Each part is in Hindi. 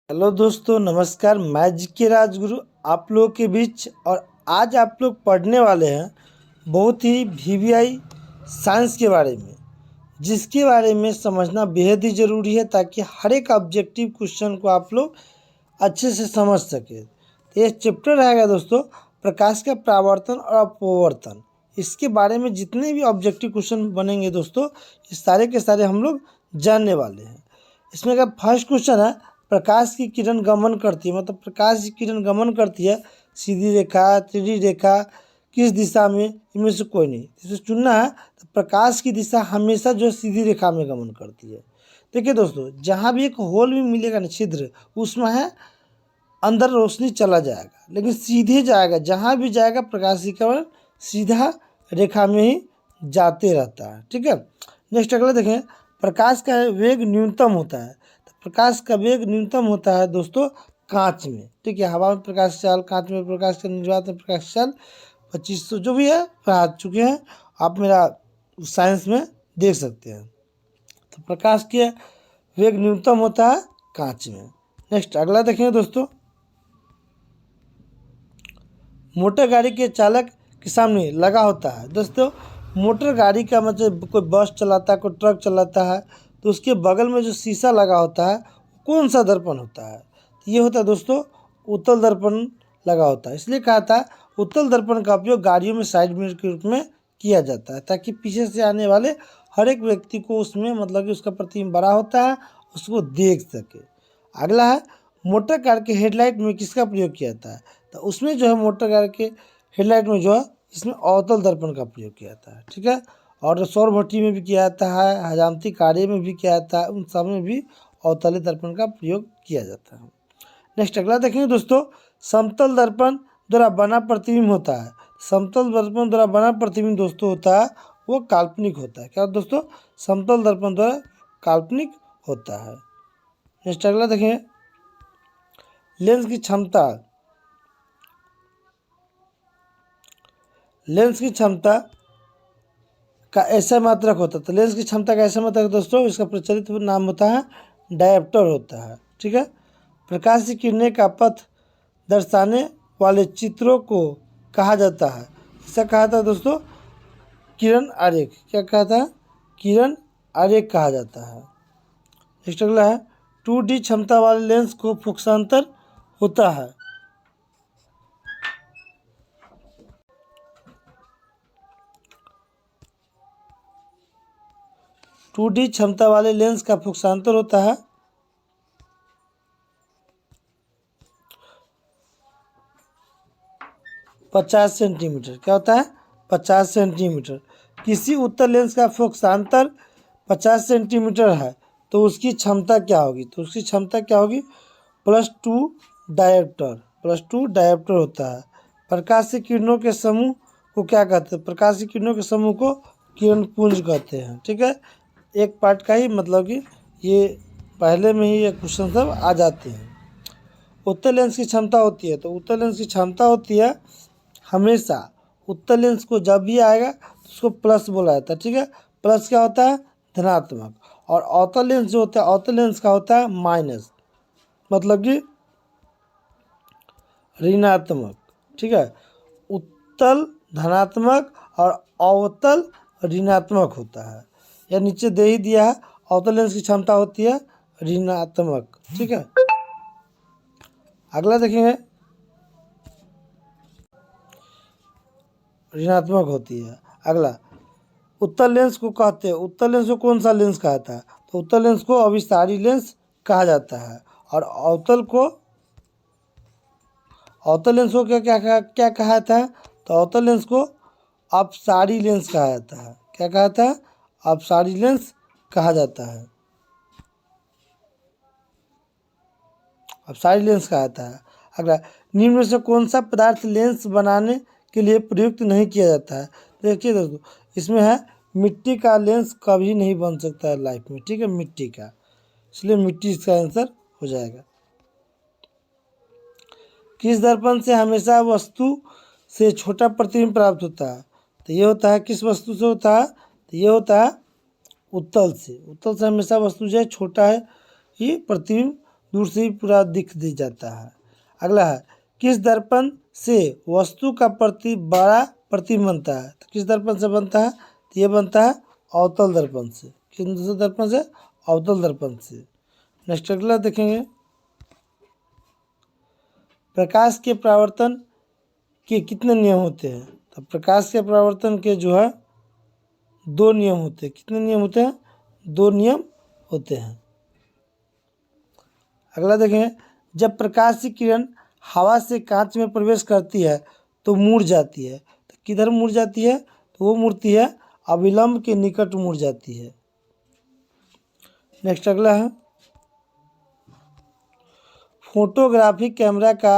हेलो दोस्तों, नमस्कार। मैं जीके राजगुरु आप लोगों के बीच, और आज आप लोग पढ़ने वाले हैं बहुत ही वीवीआई साइंस के बारे में, जिसके बारे में समझना बेहद ही ज़रूरी है ताकि हर एक ऑब्जेक्टिव क्वेश्चन को आप लोग अच्छे से समझ सके। तो ये चैप्टर रहेगा दोस्तों, प्रकाश का परावर्तन और अपवर्तन। इसके बारे में जितने भी ऑब्जेक्टिव क्वेश्चन बनेंगे दोस्तों, ये सारे के सारे हम लोग जानने वाले हैं। इसमें का फर्स्ट क्वेश्चन है, प्रकाश की किरण गमन करती है, मतलब प्रकाश की किरण गमन करती है सीधी रेखा, टेढ़ी रेखा, किस दिशा में, इनमें से कोई नहीं। इसे चुनना है। तो प्रकाश की दिशा हमेशा जो सीधी रेखा में गमन करती है। देखिए दोस्तों, जहाँ भी एक होल भी मिलेगा ना, छिद्र, उसमें है अंदर रोशनी चला जाएगा, लेकिन सीधे जाएगा, जहाँ भी जाएगा प्रकाश की किरण सीधा रेखा में ही जाते रहता है। ठीक है। नेक्स्ट अगला देखें, प्रकाश का वेग न्यूनतम होता है। तो प्रकाश का वेग न्यूनतम होता है दोस्तों कांच में। ठीक है। हवा में प्रकाश चाल, कांच में प्रकाश का निर्वात में प्रकाश चाल 2500 जो भी है पढ़ा चुके हैं आप, मेरा साइंस में देख सकते हैं। तो प्रकाश के वेग न्यूनतम होता है कांच में। नेक्स्ट अगला देखेंगे दोस्तों, मोटर गाड़ी के चालक के सामने लगा होता है। दोस्तों, मोटर गाड़ी का मतलब कोई बस चलाता है, कोई ट्रक चलाता है, तो उसके बगल में जो शीशा लगा होता है कौन सा दर्पण होता है? तो ये होता है दोस्तों उत्तल दर्पण लगा होता है। इसलिए कहा था उत्तल दर्पण का उपयोग गाड़ियों में साइड मिरर के रूप में किया जाता है, ताकि पीछे से आने वाले हर एक व्यक्ति को उसमें मतलब कि उसका प्रतिबिंब बड़ा होता है, उसको देख सके। अगला है, मोटर कार के हेडलाइट में किसका प्रयोग किया जाता है? तो उसमें जो है मोटर कार के हेडलाइट में जो है इसमें अवतल दर्पण का प्रयोग किया जाता है। ठीक है। और सौर भट्टी में भी किया जाता है, हजामती कार्य में भी किया जाता है, उन सब में भी अवतलित दर्पण का प्रयोग किया जाता है। नेक्स्ट अगला देखेंगे दोस्तों, समतल दर्पण द्वारा बना प्रतिबिंब होता है। समतल दर्पण द्वारा बना प्रतिबिंब दोस्तों होता है वो काल्पनिक होता है। क्या दोस्तों? समतल दर्पण द्वारा काल्पनिक होता है। नेक्स्ट अगला देखें, लेंस की क्षमता, लेंस की क्षमता का ऐसा मात्रक होता है। तो लेंस की क्षमता का ऐसा मात्रक दोस्तों, इसका प्रचलित नाम होता है डायप्टर होता है। ठीक है। प्रकाश की किरणें का पथ दर्शाने वाले चित्रों को कहा जाता है, ऐसा कहा था दोस्तों किरण आरेख। क्या कहा था? किरण आरेख कहा जाता है। नेक्स्ट अगला है, 2D क्षमता वाले लेंस को फोकसांतर होता है। 2D क्षमता वाले लेंस का फोकसांतर होता है 50 सेंटीमीटर। क्या होता है? 50 सेंटीमीटर। किसी उत्तल लेंस का फोकसांतर 50 सेंटीमीटर है तो उसकी क्षमता क्या होगी? तो उसकी क्षमता क्या होगी? +2 डायोप्टर। +2 डायोप्टर होता है। प्रकाश की किरणों के समूह को क्या कहते हैं? प्रकाश की किरणों के समूह को किरण पुंज कहते हैं। ठीक है। एक पार्ट का ही मतलब कि ये पहले में ही ये क्वेश्चन सब आ जाते हैं। उत्तल लेंस की क्षमता होती है, तो उत्तल लेंस की क्षमता होती है हमेशा, उत्तल लेंस को जब भी आएगा तो उसको प्लस बोला जाता है। ठीक है। प्लस क्या होता है? धनात्मक। और अवतल लेंस जो होता है, अवतल लेंस का होता है माइनस, मतलब कि ऋणात्मक। ठीक है। उत्तल धनात्मक और अवतल ऋणात्मक होता है। या नीचे दे ही दिया है, अवतल लेंस की क्षमता होती है ऋणात्मक। ठीक है। अगला देखेंगे, ऋणात्मक होती है। अगला, उत्तल लेंस को कहते हैं, उत्तल लेंस को कौन सा लेंस कहता है? तो उत्तल लेंस को अभिसारी लेंस कहा जाता है। और अवतल को, अवतल लेंस को क्या क्या क्या कहा जाता है? तो अवतल लेंस को अपसारी लेंस कहा जाता है। क्या कहा जाता है? अपसारी लेंस कहा जाता है। अपसारी लेंस कहा जाता है। अगला, निम्न में से कौन सा पदार्थ लेंस बनाने के लिए प्रयुक्त नहीं किया जाता है? देखिए दोस्तों, इसमें है मिट्टी का लेंस कभी नहीं बन सकता है लाइफ में। ठीक है, मिट्टी का, इसलिए मिट्टी इसका आंसर हो जाएगा। किस दर्पण से हमेशा वस्तु से छोटा प्रतिबिंब प्राप्त होता है? तो ये होता है, किस वस्तु से होता है? तो ये होता है उत्तल से। उत्तल से हमेशा वस्तु जो है छोटा है, ये प्रतिबिंब दूर से ही पूरा दिख दे जाता है। अगला है, किस दर्पण से वस्तु का बड़ा प्रतिबिंब बनता है? तो किस दर्पण से बनता है? तो ये बनता है अवतल दर्पण से। किस दूसरे दर्पण से? अवतल दर्पण से। नेक्स्ट अगला देखेंगे, प्रकाश के परावर्तन के कितने नियम होते हैं? तो प्रकाश के परावर्तन के जो है 2 नियम होते हैं। कितने नियम होते हैं? 2 नियम होते हैं। अगला देखें, जब प्रकाश की किरण हवा से कांच में प्रवेश करती है तो मुड़ जाती है। तो किधर मुड़ जाती है? तो वो मुड़ती है अभिलंब के निकट मुड़ जाती है। नेक्स्ट अगला है, फोटोग्राफी कैमरा का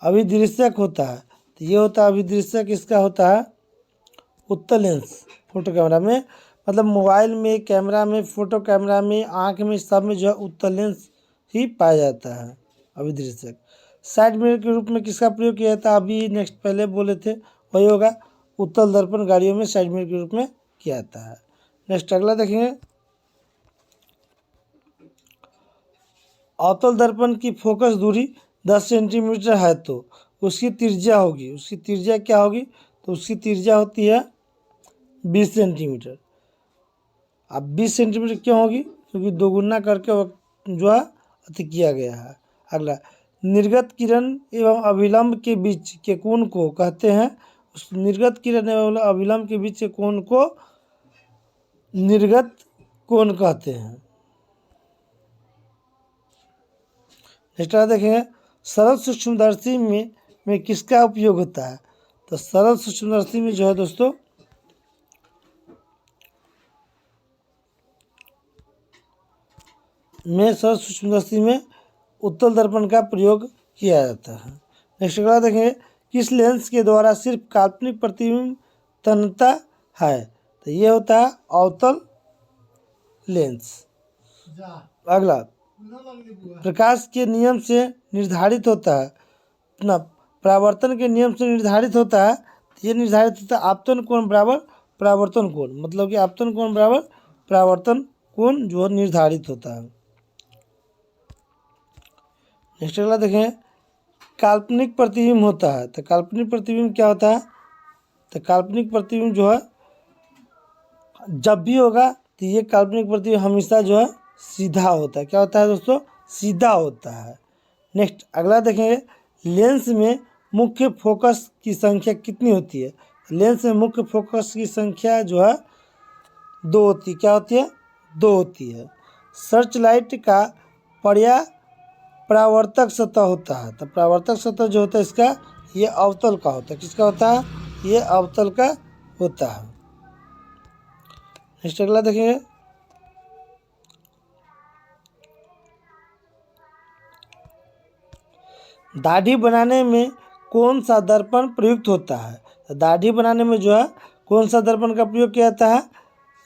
अभिदृश्यक होता है। तो ये होता है अभिदृश्यक, इसका होता है उत्तल लेंस। फोटो कैमरा में मतलब मोबाइल में, कैमरा में, फोटो कैमरा में, आँख में, सब में जो है उत्तल लेंस ही पाया जाता है अभिदृश्यक। साइड मिरर के रूप में किसका प्रयोग किया जाता है? अभी नेक्स्ट पहले बोले थे वही होगा, उत्तल दर्पण गाड़ियों में साइड मिरर के रूप में किया जाता है। नेक्स्ट अगला देखेंगे, अवतल दर्पण की फोकस दूरी 10 सेंटीमीटर है तो उसकी त्रिज्या होगी, उसकी त्रिज्या क्या होगी? तो उसकी त्रिज्या होती है 20 सेंटीमीटर। अब 20 सेंटीमीटर क्यों होगी? क्योंकि दोगुना करके जो है अति किया गया है। अगला, निर्गत किरण एवं अभिलंब के बीच के कोण को कहते हैं? उस निर्गत किरण एवं अभिलंब के बीच के कोण को निर्गत कोण कहते हैं। नेक्स्ट देखेंगे, सरल सूक्ष्मदर्शी में किसका उपयोग होता है? तो सरल सूक्ष्मदर्शी में जो है दोस्तों सरल सूक्ष्मदर्शी में उत्तल दर्पण का प्रयोग किया जाता है। नेक्स्ट अगला देखेंगे, किस लेंस के द्वारा सिर्फ काल्पनिक प्रतिबिंब तन्यता है? तो ये होता है अवतल लेंस। अगला, प्रकाश के नियम से निर्धारित होता है ना, परावर्तन के नियम से निर्धारित होता है। ये निर्धारित होता है आपतन कोण बराबर परावर्तन कोण, मतलब कि आपतन कोण बराबर परावर्तन कोण जो है निर्धारित होता है। नेक्स्ट अगला देखें, काल्पनिक प्रतिबिंब होता है। तो काल्पनिक प्रतिबिंब क्या होता है? तो काल्पनिक प्रतिबिंब जो है जब भी होगा तो ये काल्पनिक प्रतिबिंब हमेशा जो है सीधा होता है। क्या होता है दोस्तों? सीधा होता है। नेक्स्ट अगला देखेंगे, लेंस में मुख्य फोकस की संख्या कितनी होती है? लेंस में मुख्य फोकस की संख्या जो है 2 होती है। क्या होती है? 2 होती है। सर्च लाइट का परावर्तक सतह होता है। तो परावर्तक सतह जो होता है इसका, ये अवतल का होता है। किसका होता है? ये अवतल का होता है। नेक्स्ट अगला देखेंगे, दाढ़ी बनाने में कौन सा दर्पण प्रयुक्त होता है? दाढ़ी बनाने में जो है कौन सा दर्पण का प्रयोग किया जाता है?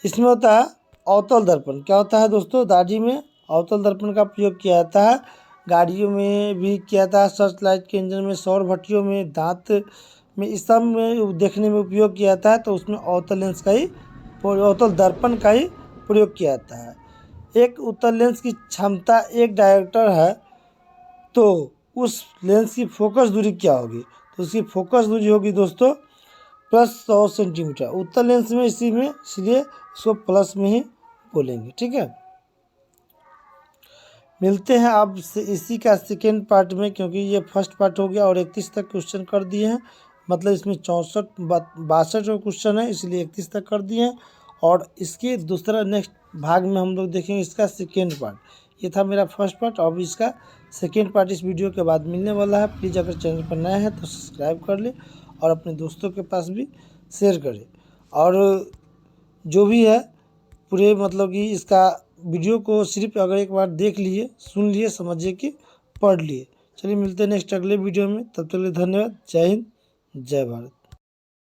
इसमें होता है अवतल दर्पण। क्या होता है दोस्तों? दाढ़ी में अवतल दर्पण का प्रयोग किया जाता है। गाड़ियों में भी किया जाता है, सर्च लाइट के इंजन में, सौर भट्टियों में, दांत में, इस सब में देखने में उपयोग किया जाता है। तो उसमें अवतल लेंस का ही, अवतल दर्पण का ही प्रयोग किया जाता है। एक उत्तल लेंस की क्षमता 1 डायोप्टर है तो उस लेंस की फोकस दूरी क्या होगी? तो उसकी फोकस दूरी होगी दोस्तों +100 सेंटीमीटर। उत्तल लेंस में इसलिए इसको प्लस में ही बोलेंगे। ठीक है, मिलते हैं अब इसी का सेकेंड पार्ट में, क्योंकि ये फर्स्ट पार्ट हो गया और 31 तक क्वेश्चन कर दिए हैं। मतलब इसमें 62 क्वेश्चन है, इसलिए 31 तक कर दिए हैं। और इसके दूसरा नेक्स्ट भाग में हम लोग देखेंगे इसका सेकेंड पार्ट। ये था मेरा फर्स्ट पार्ट, अब इसका सेकेंड पार्ट इस वीडियो के बाद मिलने वाला है। प्लीज़ अगर चैनल पर नया है तो सब्सक्राइब कर ले और अपने दोस्तों के पास भी शेयर करें। और जो भी है पूरे मतलब कि इसका वीडियो को सिर्फ अगर एक बार देख लिए, सुन लिए, समझिए कि पढ़ लिए। चलिए मिलते हैं नेक्स्ट अगले वीडियो में, तब तक के लिए धन्यवाद। जय हिंद, जय भारत।